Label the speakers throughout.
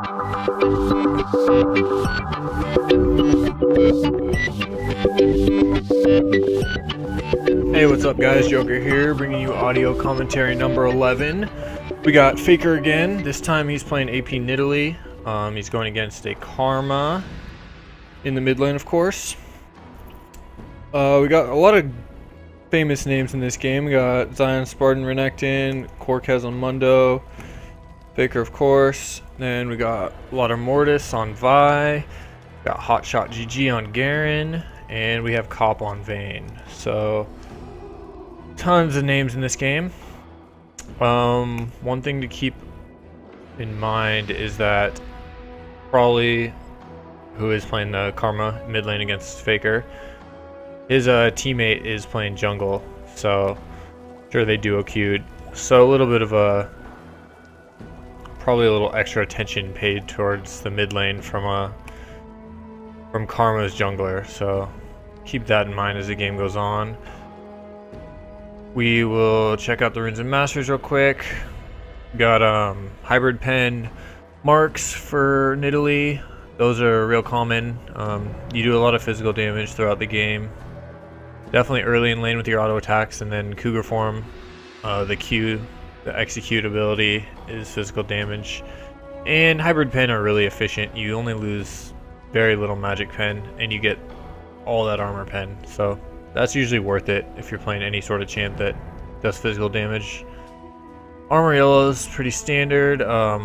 Speaker 1: Hey, what's up guys, Joker here, bringing you audio commentary number 11. We got Faker again. This time he's playing AP Nidalee. He's going against a Karma in the mid lane, of course. We got a lot of famous names in this game. We got Zion, Spartan, Renekton, Corkez on Mundo, Faker, of course. Then we got a lot of Mortis on Vi. Got Hotshot GG on Garen, and we have Cop on Vayne. So tons of names in this game. One thing to keep in mind is that Crawley, who is playing the Karma mid lane against Faker, his teammate is playing jungle, so sure they duo queued. So a little bit of probably a little extra attention paid towards the mid lane from Karma's jungler. So keep that in mind as the game goes on. We will check out the runes and masters real quick. Got hybrid pen marks for Nidalee. Those are real common. You do a lot of physical damage throughout the game. Definitely early in lane with your auto attacks, and then Cougar form, the Q, the execute ability is physical damage. And hybrid pen are really efficient. You only lose very little magic pen, and you get all that armor pen. So that's usually worth it if you're playing any sort of champ that does physical damage. Armor yellow is pretty standard.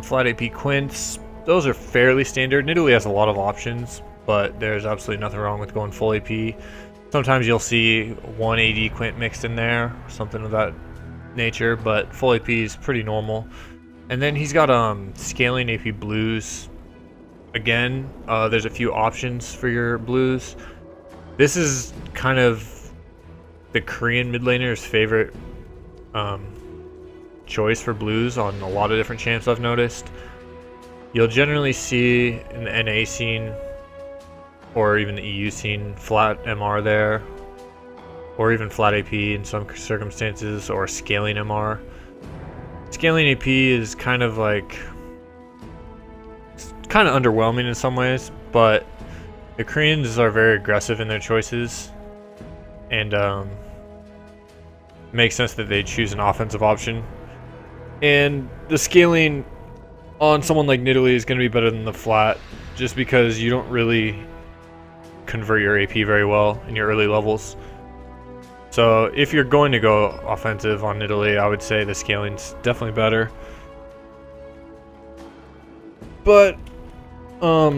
Speaker 1: Flat AP quints, those are fairly standard. Nidalee has a lot of options, but there's absolutely nothing wrong with going full AP. Sometimes you'll see 1 AD quint mixed in there, something of that nature, but full AP is pretty normal. And then he's got scaling AP blues. Again, there's a few options for your blues. This is kind of the Korean mid laner's favorite choice for blues on a lot of different champs I've noticed. You'll generally see in the NA scene or even the EU scene flat MR there, or even flat AP in some circumstances, or scaling MR. Scaling AP is kind of underwhelming in some ways, but the Koreans are very aggressive in their choices, and it makes sense that they choose an offensive option. And the scaling on someone like Nidalee is going to be better than the flat, just because you don't really convert your AP very well in your early levels. So if you're going to go offensive on Nidalee, I would say the scaling's definitely better. But I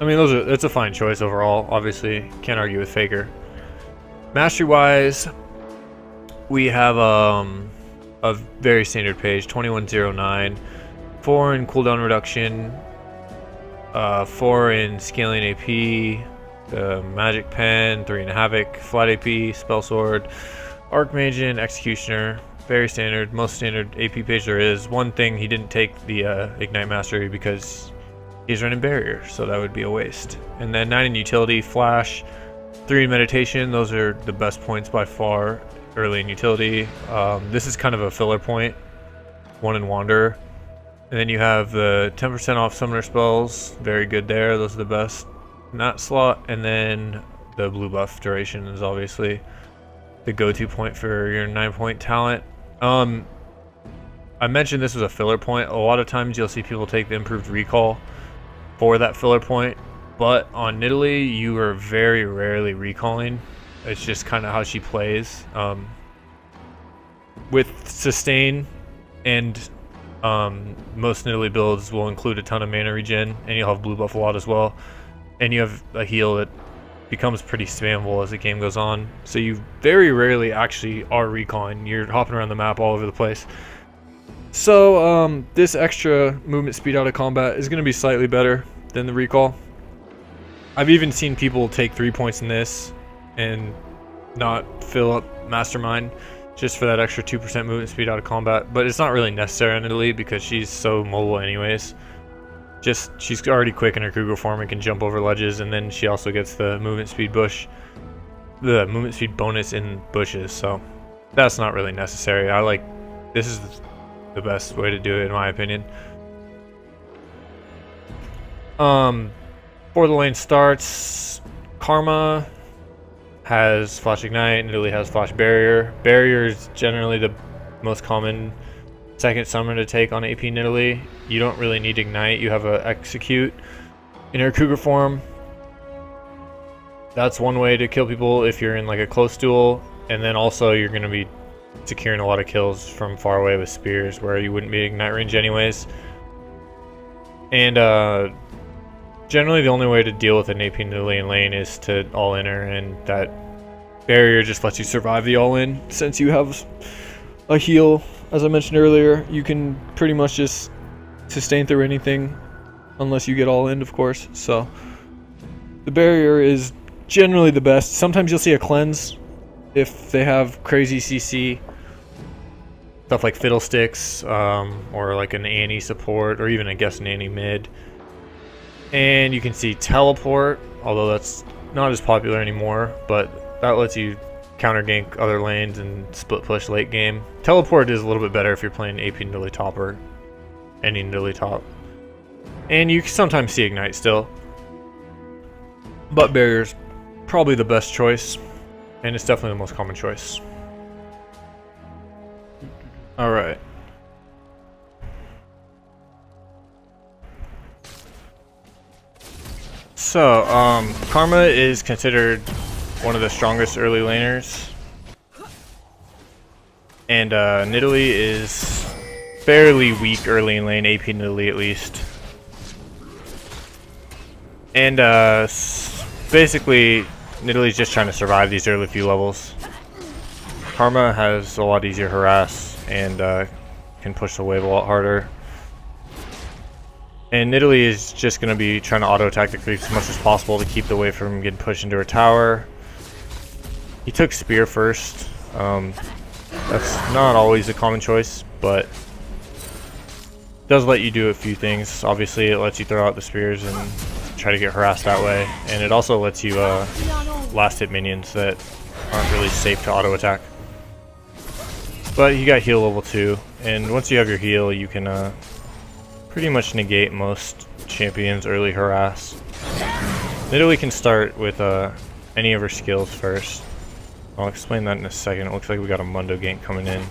Speaker 1: mean, it's a fine choice overall. Obviously, can't argue with Faker. Mastery wise, we have a very standard page, 2109, 4 in cooldown reduction, 4 in scaling AP, the magic pen, 3 in havoc, flat AP, spell sword, archmage, executioner. Very standard, most standard AP page there is. One thing, he didn't take the ignite mastery because he's running barrier, so that would be a waste. And then 9 in utility, flash, 3 in meditation. Those are the best points by far early in utility. This is kind of a filler point, 1 in wander. And then you have the 10% off summoner spells, very good there. Those are the best in that slot. And then the blue buff duration is obviously the go-to point for your 9-point talent. I mentioned this was a filler point. A lot of times you'll see people take the improved recall for that filler point, but on Nidalee you are very rarely recalling. It's just kind of how she plays. With sustain and most Nidalee builds will include a ton of mana regen, and you'll have blue buff a lot as well, and you have a heal that becomes pretty spammable as the game goes on. So you very rarely actually are recalling. You're hopping around the map all over the place. So this extra movement speed out of combat is going to be slightly better than the recall. I've even seen people take 3 points in this and not fill up Mastermind just for that extra 2% movement speed out of combat, but it's not really necessary on Nidalee because she's so mobile anyways. Just she's already quick in her Cougar form and can jump over ledges, and then she also gets the movement speed bonus in bushes, so that's not really necessary. This is the best way to do it in my opinion. Before the lane starts, Karma has Flash Ignite, Nidalee has Flash Barrier. Barrier is generally the most common second summon to take on AP Nidalee. You don't really need Ignite, you have a Execute in her Cougar form. That's one way to kill people if you're in like a close duel, and then also you're going to be securing a lot of kills from far away with spears where you wouldn't be Ignite range anyways. And generally the only way to deal with an AP Nidalee in lane is to all-in her, and that barrier just lets you survive the all-in. Since you have a heal, as I mentioned earlier, you can pretty much just sustain through anything unless you get all-in, of course. So the barrier is generally the best. Sometimes you'll see a cleanse if they have crazy CC, stuff like Fiddlesticks, or like an Annie support, or even I guess an Annie mid. And you can see Teleport, although that's not as popular anymore, but that lets you counter gank other lanes and split push late game. Teleport is a little bit better if you're playing AP Nidalee top or any Nidalee top. And you can sometimes see Ignite still. But Barrier's probably the best choice, and it's definitely the most common choice. Alright. So, Karma is considered one of the strongest early laners. And Nidalee is fairly weak early in lane, AP Nidalee at least. And basically, Nidalee's just trying to survive these early few levels. Karma has a lot easier harass and can push the wave a lot harder. And Nidalee is just going to be trying to auto-attack the creeps as much as possible to keep the wave from getting pushed into her tower. He took Spear first. That's not always a common choice, but it does let you do a few things. Obviously, it lets you throw out the spears and try to get harassed that way. And it also lets you last hit minions that aren't really safe to auto-attack. But he got heal level 2, and once you have your heal, you can pretty much negate most champions' early harass. Nidalee can start with any of her skills first. I'll explain that in a second. It looks like we got a Mundo gank coming in.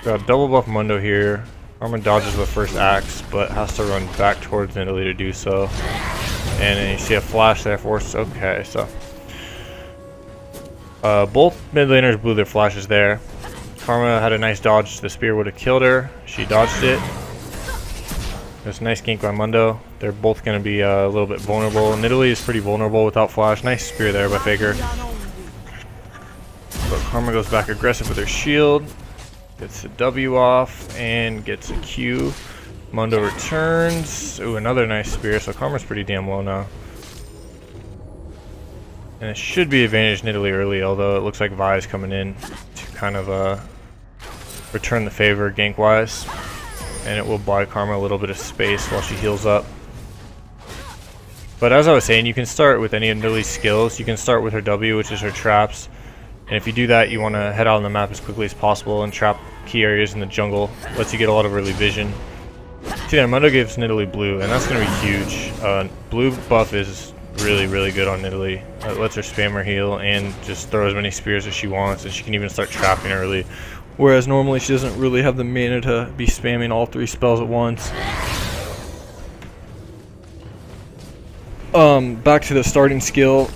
Speaker 1: Got a double buff Mundo here. Karma dodges the first axe, but has to run back towards Nidalee to do so. And then you see a flash there for us. Okay, so both mid laners blew their flashes there. Karma had a nice dodge. The spear would have killed her. She dodged it. There's a nice gank by Mundo. They're both going to be a little bit vulnerable. Nidalee is pretty vulnerable without flash. Nice spear there by Faker. But Karma goes back aggressive with her shield. Gets a W off and gets a Q. Mundo returns. Ooh, another nice spear. So Karma's pretty damn low now. And it should be advantage Nidalee early, although it looks like Vi is coming in to kind of return the favor gank wise. And it will buy Karma a little bit of space while she heals up. But as I was saying, you can start with any of Nidalee's skills. You can start with her W, which is her traps. And if you do that, you want to head out on the map as quickly as possible and trap key areas in the jungle. Lets you get a lot of early vision. See there, Mundo gives Nidalee blue, and that's going to be huge. Blue buff is really good on Nidalee. It lets her spam her heal and just throw as many spears as she wants, and she can even start trapping early. Whereas normally she doesn't really have the mana to be spamming all 3 spells at once. Back to the starting skill.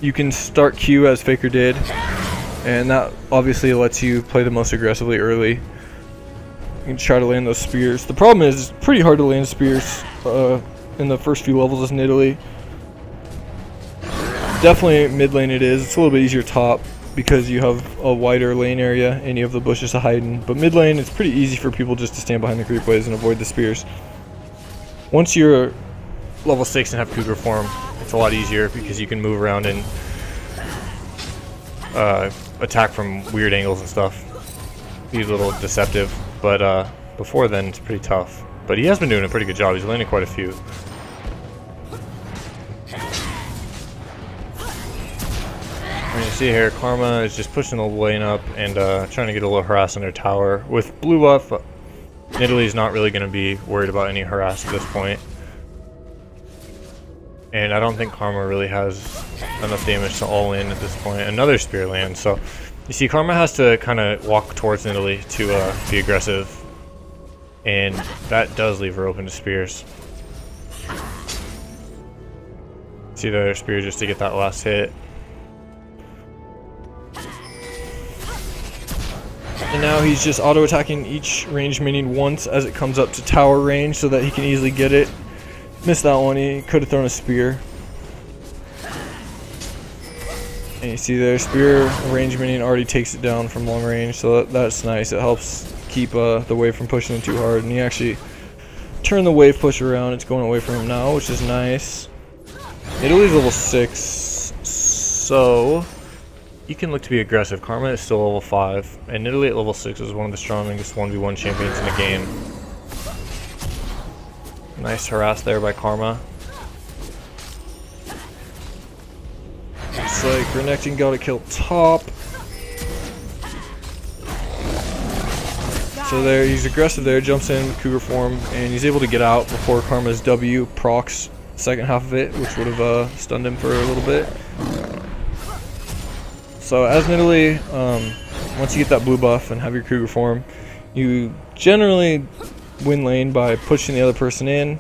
Speaker 1: You can start Q as Faker did, and that obviously lets you play the most aggressively early. You can try to land those spears. The problem is it's pretty hard to land spears in the first few levels as Nidalee. Definitely mid lane it is. It's a little bit easier top because you have a wider lane area and you have the bushes to hide in. But mid lane, it's pretty easy for people just to stand behind the creep waves and avoid the spears. Once you're level 6 and have Cougar form, it's a lot easier because you can move around and attack from weird angles and stuff. Be a little deceptive, but before then it's pretty tough. But he has been doing a pretty good job. He's landing quite a few. And you see here, Karma is just pushing the lane up and trying to get a little harass on their tower. With blue buff, Nidalee's not really going to be worried about any harass at this point. And I don't think Karma really has enough damage to all in at this point. Another spear lands, so you see Karma has to kind of walk towards Nidalee to be aggressive. And that does leave her open to spears. See the other spear just to get that last hit. And now he's just auto-attacking each ranged minion once as it comes up to tower range so that he can easily get it. Missed that one, he could have thrown a spear. And you see there, spear ranged minion already takes it down from long range, so that's nice. It helps keep the wave from pushing him too hard. And he actually turned the wave push around, it's going away from him now, which is nice. Nidalee's level 6, so you can look to be aggressive. Karma is still level 5, and Nidalee at level 6 is one of the strongest 1v1 champions in the game. Nice harass there by Karma. Looks like Renekton got to kill top. So there, he's aggressive there, jumps in, Cougar form, and he's able to get out before Karma's W procs the second half of it, which would have stunned him for a little bit. So as Nidalee, once you get that blue buff and have your Cougar form, you generally win lane by pushing the other person in,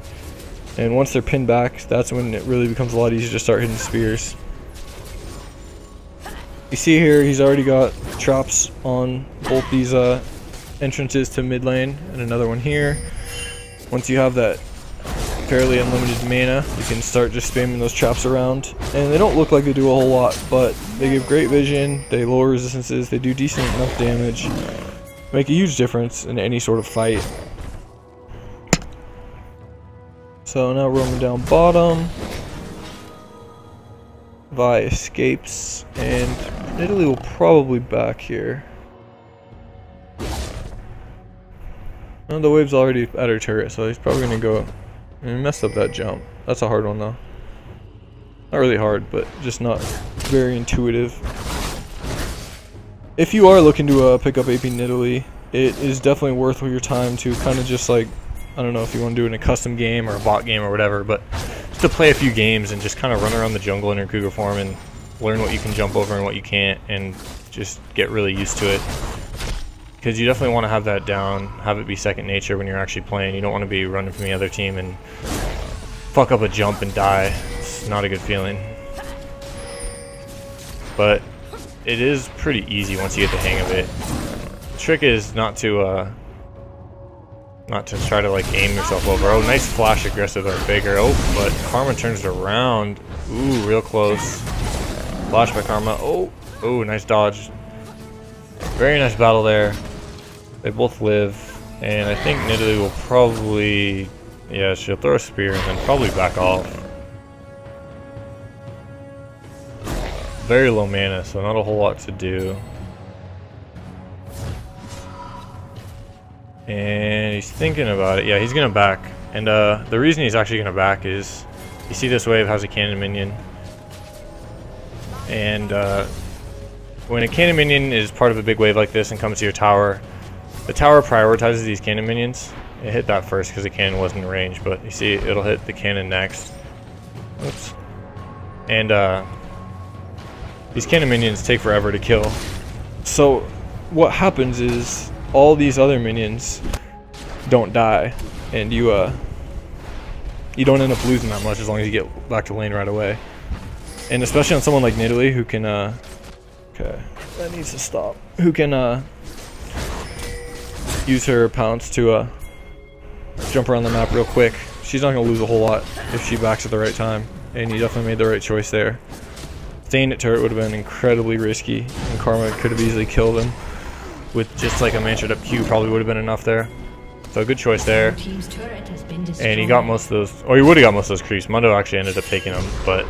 Speaker 1: and once they're pinned back, that's when it really becomes a lot easier to start hitting spears. You see here, he's already got traps on both these entrances to mid lane, and another one here. Once you have that fairly unlimited mana, you can start just spamming those traps around, and they don't look like they do a whole lot, but they give great vision, they lower resistances, they do decent enough damage, make a huge difference in any sort of fight. So now roaming down bottom, Vi escapes, and Nidalee will probably back here. And the wave's already at her turret, so he's probably gonna go and mess up that jump. That's a hard one though. Not really hard, but just not very intuitive. If you are looking to pick up AP Nidalee, it is definitely worth your time to kind of just like, I don't know if you want to do it in a custom game or a bot game or whatever, but just to play a few games and just kind of run around the jungle in your Cougar form and learn what you can jump over and what you can't, and just get really used to it. Because you definitely want to have that down, have it be second nature when you're actually playing. You don't want to be running from the other team and fuck up a jump and die. It's not a good feeling. But it is pretty easy once you get the hang of it. The trick is not to try to like aim yourself over. Oh, nice flash aggressive by Faker. Oh, but Karma turns it around. Ooh, real close. Flash by Karma. Oh, nice dodge. Very nice battle there. They both live, and I think Nidalee will probably, yeah, she'll throw a spear and then probably back off. Very low mana, so not a whole lot to do. And he's thinking about it. Yeah, he's gonna back. And the reason he's actually gonna back is, you see this wave has a cannon minion. And when a cannon minion is part of a big wave like this and comes to your tower, the tower prioritizes these cannon minions. It hit that first because the cannon wasn't in range, but you see it'll hit the cannon next. Oops. And these cannon minions take forever to kill. So what happens is all these other minions don't die, and you don't end up losing that much as long as you get back to lane right away. And especially on someone like Nidalee, who can okay, that needs to stop. Who can use her pounce to jump around the map real quick. She's not gonna lose a whole lot if she backs at the right time, and you definitely made the right choice there. Staying at turret would have been incredibly risky, and Karma could have easily killed him with just like a mantured up Q. Probably would have been enough there. So good choice there. And he got most of those, or he would have got most of those creeps. Mundo actually ended up taking them, but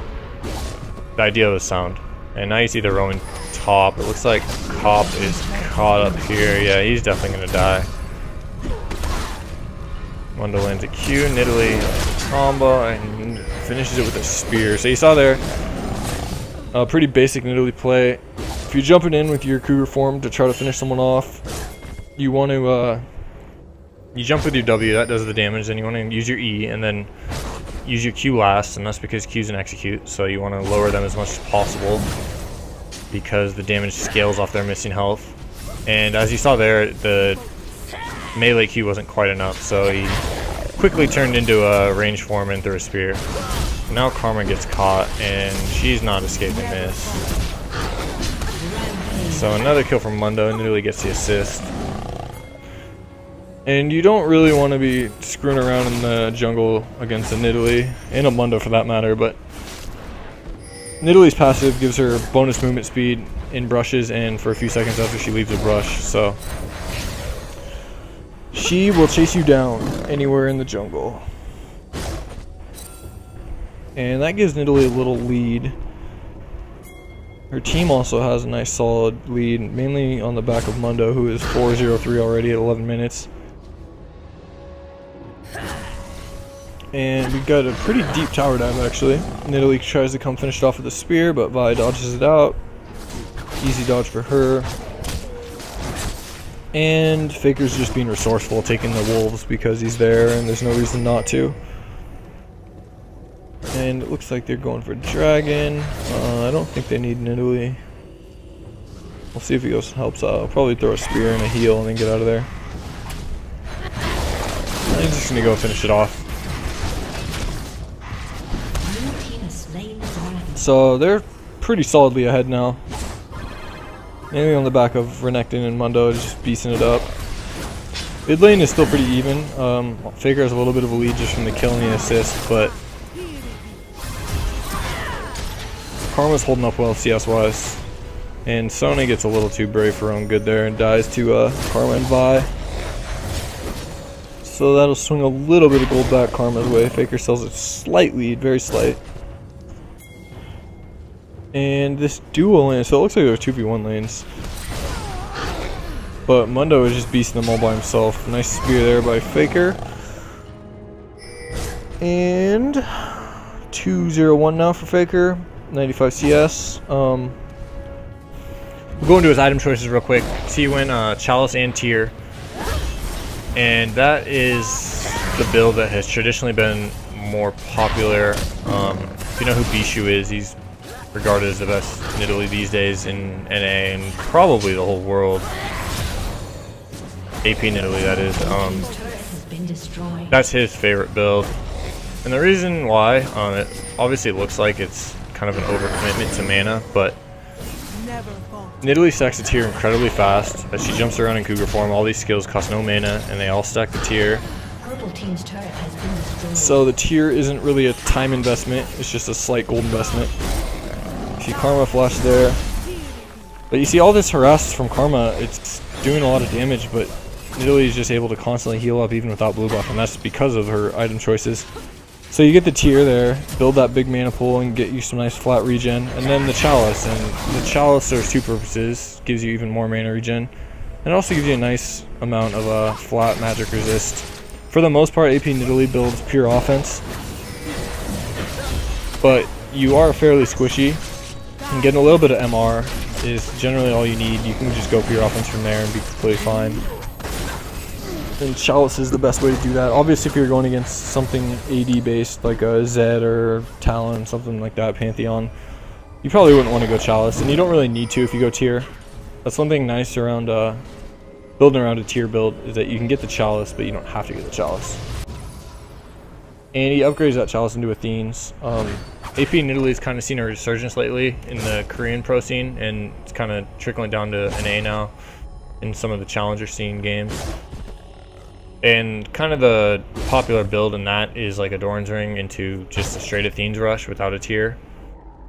Speaker 1: the idea was sound. And now you see the Roman top. It looks like Cop is caught up here. Yeah, he's definitely gonna die. Mundo lands a Q, Nidalee combo, and finishes it with a spear. So you saw there, a pretty basic Nidalee play. If you're jumping in with your Cougar form to try to finish someone off, you want to you jump with your W, that does the damage, then you want to use your E, and then use your Q last, and that's because Q's an execute, so you want to lower them as much as possible because the damage scales off their missing health. And as you saw there, the melee Q wasn't quite enough, so he quickly turned into a range form and threw a spear. Now Karma gets caught, and she's not escaping this. So another kill from Mundo, and Nidalee gets the assist. And you don't really want to be screwing around in the jungle against a Nidalee, and a Mundo for that matter, but Nidalee's passive gives her bonus movement speed in brushes and for a few seconds after she leaves a brush, so she will chase you down anywhere in the jungle. And that gives Nidalee a little lead. Her team also has a nice solid lead, mainly on the back of Mundo, who is 4-0-3 already at 11 minutes. And we got a pretty deep tower dive actually. Nidalee tries to come finish it off with a spear, but Vi dodges it out. Easy dodge for her. And Faker's just being resourceful, taking the wolves because he's there and there's no reason not to. And it looks like they're going for dragon. I don't think they need Nidalee. We'll see if he goes and helps out. I'll probably throw a spear and a heal and then get out of there. I'm just gonna go finish it off. So they're pretty solidly ahead now. Mainly on the back of Renekton and Mundo just beasting it up. Mid lane is still pretty even. Faker has a little bit of a lead just from the kill and the assist, but Karma's holding up well CS wise. And Sony gets a little too brave for her own good there and dies to Karma and Vi. So that'll swing a little bit of gold back Karma's way. Faker sells a slight lead, very slight. And this duo lane, so it looks like there were 2v1 lanes. But Mundo is just beasting them all by himself. Nice spear there by Faker. And 2-0-1 now for Faker. 95 CS. We'll go into his item choices real quick. See, he went Chalice and Tier. And that is the build that has traditionally been more popular. If you know who Bishu is, he's regarded as the best Nidalee these days in NA and probably the whole world. AP Nidalee, that is. That's his favorite build. And the reason why, obviously it looks like it's kind of an overcommitment to mana, but Nidalee stacks the tier incredibly fast. As she jumps around in Cougar form, all these skills cost no mana, and they all stack the tier. So the tier isn't really a time investment, it's just a slight gold investment. See Karma flash there. But you see all this harass from Karma, it's doing a lot of damage, but Nidalee is just able to constantly heal up even without blue buff, and that's because of her item choices. So you get the tier there, build that big mana pool and get you some nice flat regen, and then the Chalice. And the Chalice serves two purposes, gives you even more mana regen, and it also gives you a nice amount of flat magic resist. For the most part, AP Nidalee builds pure offense, but you are fairly squishy, and getting a little bit of MR is generally all you need. You can just go pure offense from there and be completely fine. And Chalice is the best way to do that. Obviously, if you're going against something AD based like a Zed or Talon, something like that, Pantheon, you probably wouldn't want to go Chalice, and you don't really need to if you go tier. That's one thing nice around building around a tier build, is that you can get the Chalice, but you don't have to get the Chalice. And he upgrades that Chalice into Athene's. AP Nidalee's kind of seen a resurgence lately in the Korean pro scene, and it's kind of trickling down to NA now in some of the challenger scene games. And kind of the popular build in that is like a Doran's Ring into just a straight Athene's Rush without a tier.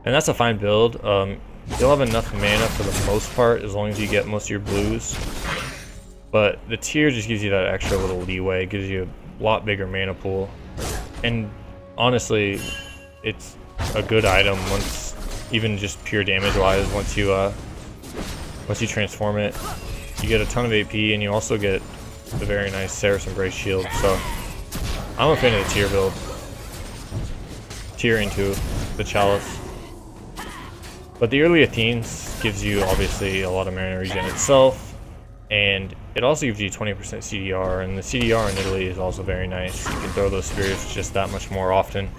Speaker 1: And that's a fine build. You'll have enough mana for the most part as long as you get most of your blues. But the tier just gives you that extra little leeway, it gives you a lot bigger mana pool. And honestly, it's a good item once, even just pure damage wise, once you transform it. You get a ton of AP, and you also get the very nice Saracen Brace shield. So I'm a fan of the tier build. Tier into the Chalice. But the early Athene's gives you obviously a lot of mana regen itself, and It also gives you 20% CDR, and the CDR in Nidalee is also very nice. You can throw those spears just that much more often.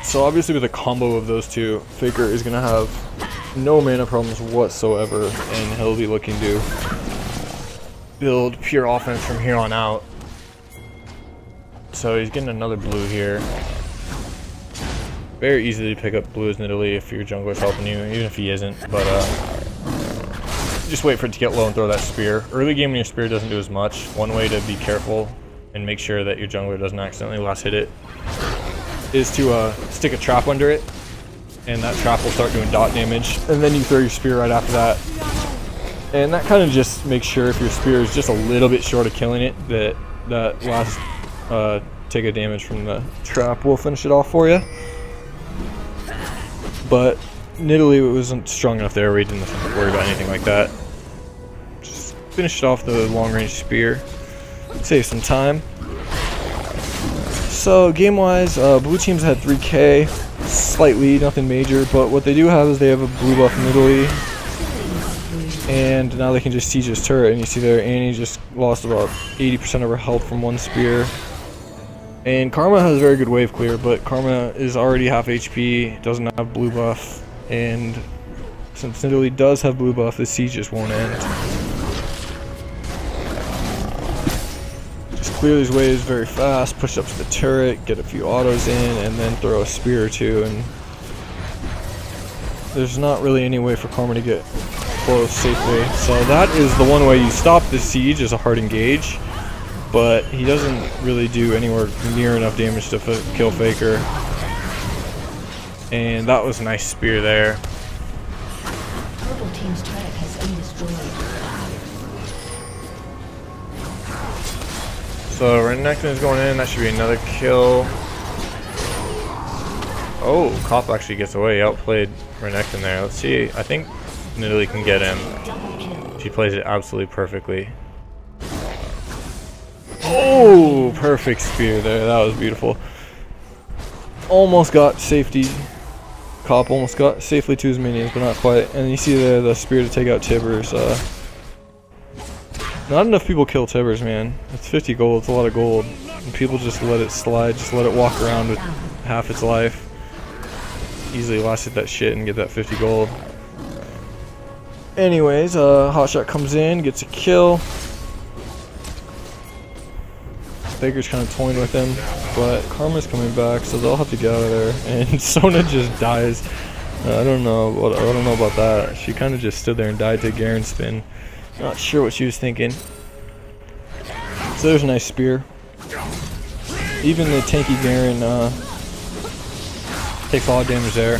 Speaker 1: So obviously with a combo of those two, Faker is going to have no mana problems whatsoever, and he'll be looking to build pure offense from here on out. So he's getting another blue here. Very easy to pick up blue as Nidalee if your jungler's helping you, even if he isn't. But just wait for it to get low and throw that spear. Early game when your spear doesn't do as much, one way to be careful and make sure that your jungler doesn't accidentally last hit it is to stick a trap under it, and that trap will start doing dot damage, and then you throw your spear right after that. And that kind of just makes sure if your spear is just a little bit short of killing it, that last take of damage from the trap will finish it off for you. But Nidalee wasn't strong enough there where he didn't have to worry about anything like that. Just finished off the long range spear, save some time. So game wise, blue teams had 3k, slight lead, nothing major, but what they do have is they have a blue buff Nidalee, and now they can just siege his turret. And you see there Annie just lost about 80% of her health from one spear. And Karma has very good wave clear, but Karma is already half HP, doesn't have blue buff, and since Nidalee does have blue buff, the siege just won't end. Just clear these waves very fast, push up to the turret, get a few autos in, and then throw a spear or two, and there's not really any way for Karma to get close safely. So that is the one way you stop this siege, is a hard engage. But he doesn't really do anywhere near enough damage to kill Faker. And that was a nice spear there.
Speaker 2: Purple team's turret has been destroyed.
Speaker 1: So Renekton is going in, that should be another kill. Oh, Kopp actually gets away, he outplayed Renekton there. Let's see, I think Nidalee can get him. She plays it absolutely perfectly. Oh, perfect spear there. That was beautiful. Almost got safety. Kopp almost got safely to his minions, but not quite. And you see there the spear to take out Tibbers. Not enough people kill Tibbers, man. It's 50 gold. It's a lot of gold. And people just let it slide. Just let it walk around with half its life. Easily last hit that shit and get that 50 gold. Anyways, Hotshot comes in, gets a kill. Faker's kind of toying with him, but Karma's coming back, so they'll have to get out of there. And Sona just dies. I don't know about that. She kind of just stood there and died to Garen's spin. Not sure what she was thinking. So there's a nice spear. Even the tanky Garen takes a lot of damage there.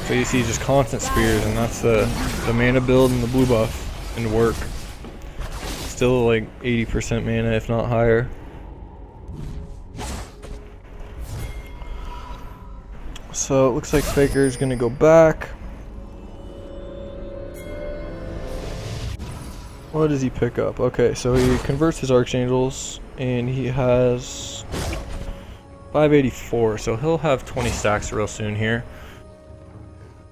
Speaker 1: So you see just constant spears, and that's the mana build and the blue buff and work. Still like 80% mana, if not higher. So it looks like Faker is gonna go back. What does he pick up? Okay, so he converts his Archangels, and he has 584, so he'll have 20 stacks real soon here.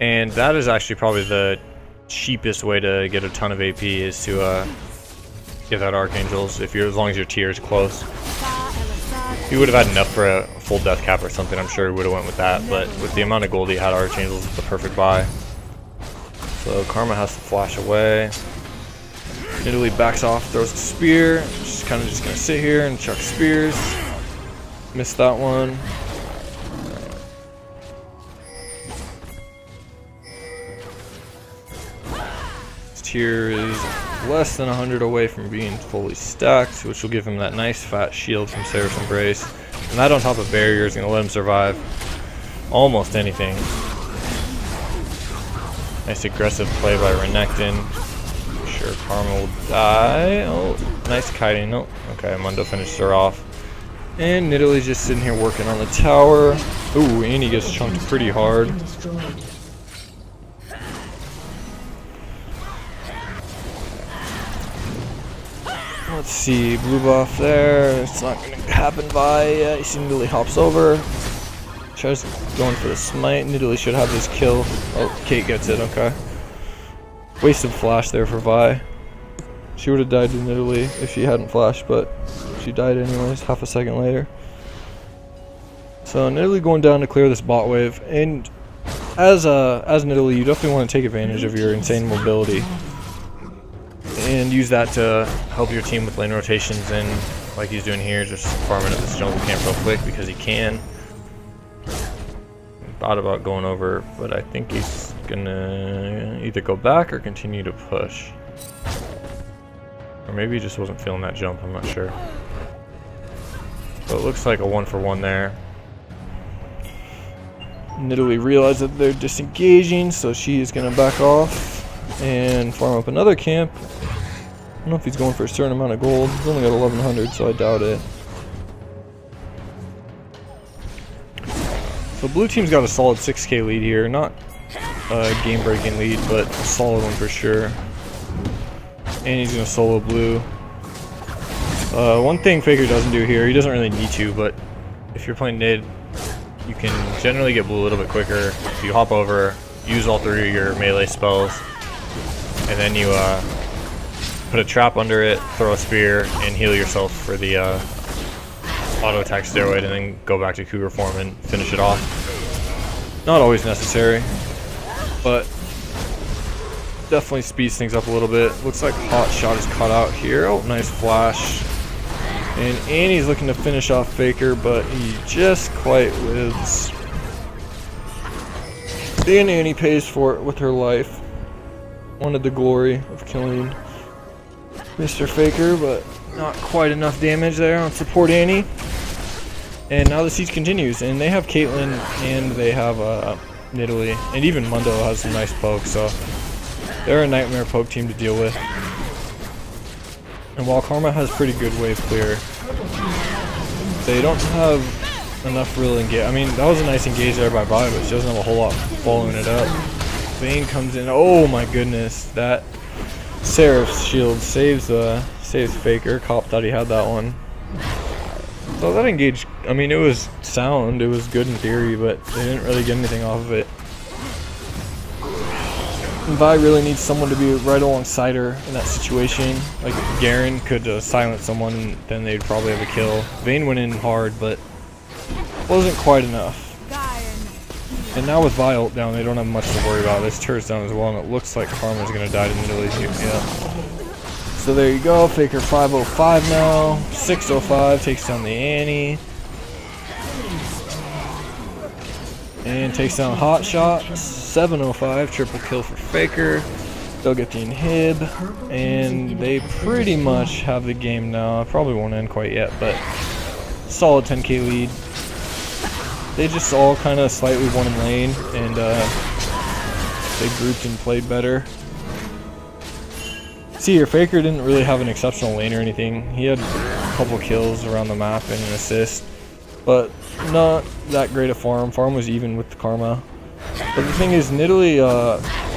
Speaker 1: And that is actually probably the cheapest way to get a ton of AP, is to get that Archangels, as long as your tier is close. If you would have had enough for a full death cap or something, I'm sure he would have went with that, but with the amount of gold he had, Archangels is the perfect buy. So Karma has to flash away. Nidalee backs off, throws a spear. She's kind of just going to sit here and chuck spears. Missed that one. His tier is less than 100 away from being fully stacked, which will give him that nice fat shield from Seraph's Embrace. And that on top of barrier is going to let him survive almost anything. Nice aggressive play by Renekton. Sure, Karma will die. Oh, nice kiting. Oh, okay, Mundo finished her off. And Nidalee's just sitting here working on the tower. Ooh, and he gets chunked pretty hard. Let's see, blue buff there. It's not going to happen by. You see Nidalee hops over.
Speaker 3: Tries going for the smite. Nidalee should have this kill. Oh, Kate gets it. Okay. Wasted flash there for Vi. She would have died to Nidalee if she hadn't flashed, but she died anyways, half a second later. So Nidalee going down to clear this bot wave, and as Nidalee, you definitely want to take advantage of your insane mobility and use that to help your team with lane rotations, and like he's doing here, just farming up this jungle camp real quick because he can. Thought about going over, but I think he's gonna either go back or continue to push. Or maybe he just wasn't feeling that jump, I'm not sure. So it looks like a 1-for-1 there. Nidalee realized that they're disengaging, so she is gonna back off and farm up another camp. I don't know if he's going for a certain amount of gold. He's only got 1100, so I doubt it. So blue team's got a solid 6k lead here. Not a game-breaking lead, but a solid one for sure. And he's going to solo blue. One thing Faker doesn't do here, he doesn't really need to, but if you're playing Nid, you can generally get blue a little bit quicker if you hop over, use all 3 of your melee spells, and then you put a trap under it, throw a spear, and heal yourself for the auto attack steroid, and then go back to Cougar form and finish it off. Not always necessary, but definitely speeds things up a little bit. Looks like Hot Shot is caught out here. Oh, nice flash. And Annie's looking to finish off Faker, but he just quite lives. And Annie pays for it with her life. Wanted the glory of killing Mr. Faker, but not quite enough damage there on support Annie. And now the siege continues, and they have Caitlyn and they have Nidalee, and even Mundo has some nice poke, so they're a nightmare poke team to deal with. And while Karma has pretty good wave clear, they don't have enough real engage. I mean, that was a nice engage there by Vi, but she doesn't have a whole lot following it up. Vayne comes in. Oh my goodness, that Seraph's shield saves Faker. Cop thought he had that one. So that engage, I mean, it was sound, it was good in theory, but they didn't really get anything off of it. And Vi really needs someone to be right alongside her in that situation. Like Garen could silence someone, and then they'd probably have a kill. Vayne went in hard, but wasn't quite enough. And now with Vi ult down, they don't have much to worry about. This turret's down as well, and it looks like Karma's gonna die to Nidalee too. Yeah. So there you go, Faker 505 now, 605 takes down the Annie. And takes down Hot Shot, 705, triple kill for Faker. They'll get the inhib, and they pretty much have the game now. Probably won't end quite yet, but solid 10k lead. They just all kind of slightly won in lane, and they grouped and played better. See here, Faker didn't really have an exceptional lane or anything. He had a couple kills around the map and an assist, but not that great a farm. Farm was even with the Karma. But the thing is, Nidalee,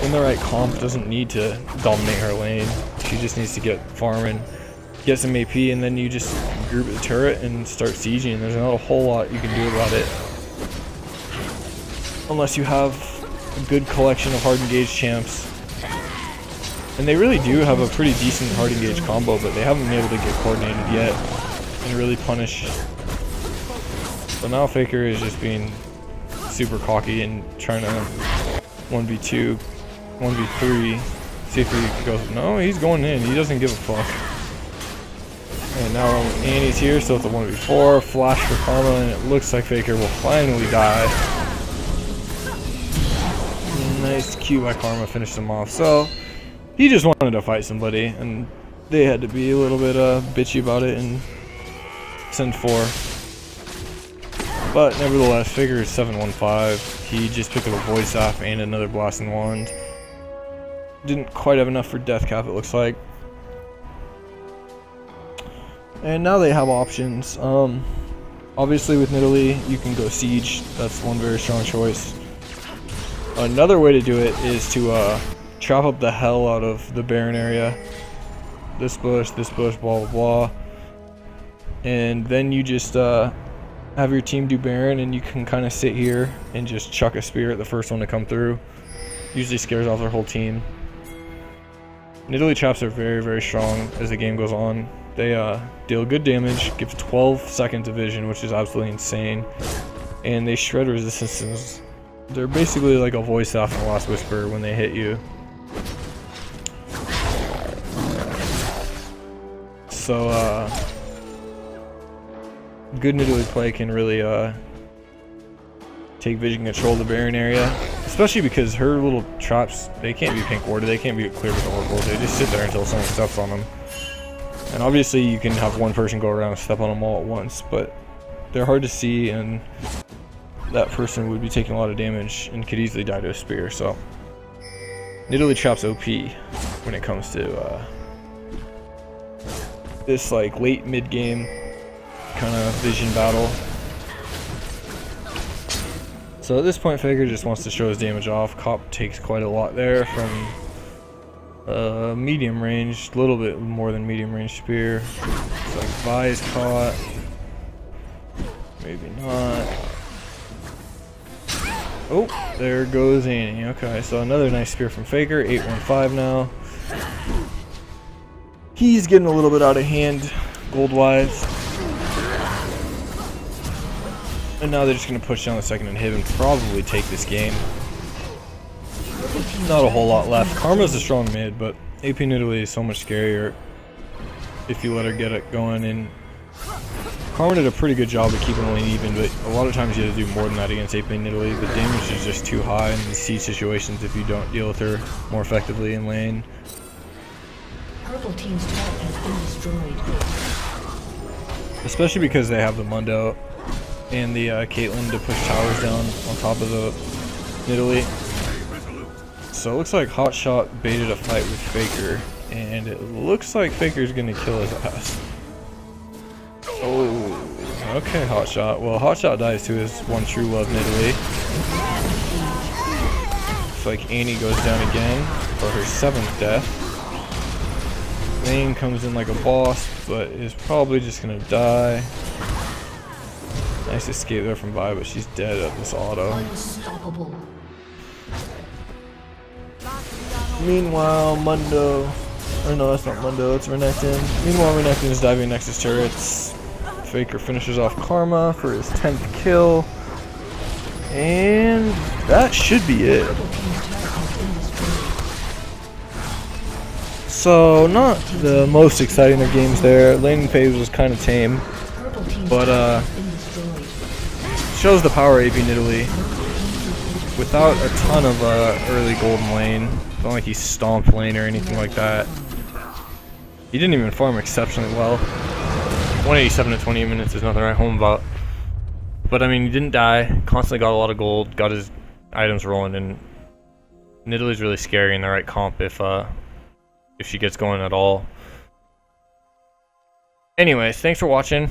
Speaker 3: in the right comp, doesn't need to dominate her lane. She just needs to get farming, get some AP, and then you just group the turret and start sieging. There's not a whole lot you can do about it, unless you have a good collection of hard engaged champs. And they really do have a pretty decent hard engage combo, but they haven't been able to get coordinated yet and really punish. So now Faker is just being super cocky and trying to 1v2, 1v3, see if he goes. No, he's going in. He doesn't give a fuck. And now Annie's here, so it's a 1v4. Flash for Karma, and it looks like Faker will finally die. Nice Q by Karma, finished him off. So he just wanted to fight somebody, and they had to be a little bit bitchy about it and send 4. But nevertheless, Faker is 715. He just picked up a Void Staff and another Blasting Wand. Didn't quite have enough for Death Cap, it looks like. And now they have options. Obviously with Nidalee, you can go Siege. That's one very strong choice. Another way to do it is to chop up the hell out of the Baron area. This bush, blah, blah, blah. And then you just have your team do Baron, and you can kind of sit here and just chuck a spear at the first one to come through. Usually scares off their whole team. Nidalee traps are very, very strong as the game goes on. They deal good damage, give 12 seconds of vision, which is absolutely insane. And they shred resistances. They're basically like a voice off in the Last Whisper when they hit you. So, good Nidalee play can really take vision control of the Baron area. Especially because her little traps, they can't be pink warded, they can't be cleared with oracles. They just sit there until someone steps on them. And obviously you can have one person go around and step on them all at once, but they're hard to see, and that person would be taking a lot of damage and could easily die to a spear. So Nidalee traps OP when it comes to this like late mid game kind of vision battle. So at this point, Faker just wants to show his damage off. Cop takes quite a lot there from medium range, a little bit more than medium range spear. It's like Vi is caught. Maybe not. Oh, there goes Annie. Okay, so another nice spear from Faker. 815 now. He's getting a little bit out of hand, gold-wise. And now they're just going to push down the second inhib and probably take this game. Not a whole lot left. Karma's a strong mid, but AP Nidalee is so much scarier if you let her get it going. And Karma did a pretty good job of keeping the lane even, but a lot of times you have to do more than that against AP Nidalee. The damage is just too high in these siege situations if you don't deal with her more effectively in lane.
Speaker 2: Purple team's turret has been destroyed.
Speaker 3: Especially because they have the Mundo and the Caitlyn to push towers down on top of the Nidalee. So it looks like Hotshot baited a fight with Faker, and it looks like Faker's gonna kill his ass. Oh, okay, Hotshot. Well, Hotshot dies to his one true love, Nidalee. Looks like Annie goes down again for her 7th death. Lane comes in like a boss, but is probably just gonna die. Nice escape there from Vi, but she's dead at this auto.
Speaker 2: Unstoppable.
Speaker 3: Meanwhile, Mundo, or no, that's not Mundo, it's Renekton. Meanwhile, Renekton is diving next to turrets. Faker finishes off Karma for his 10th kill. And that should be it. So, not the most exciting of games there. Laning phase was kind of tame, but shows the power of AP Nidalee. Without a ton of early golden lane. It's not like he stomped lane or anything like that. He didn't even farm exceptionally well. 187 to 28 minutes is nothing to write home about. But I mean, he didn't die. Constantly got a lot of gold. Got his items rolling, and Nidalee's really scary in the right comp if she gets going at all. Anyways, thanks for watching.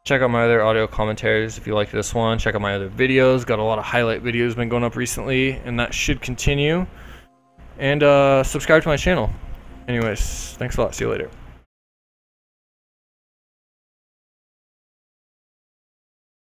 Speaker 3: Check out my other audio commentaries if you like this one. Check out my other videos. Got a lot of highlight videos been going up recently, and that should continue. And subscribe to my channel. Anyways, thanks a lot. See you later.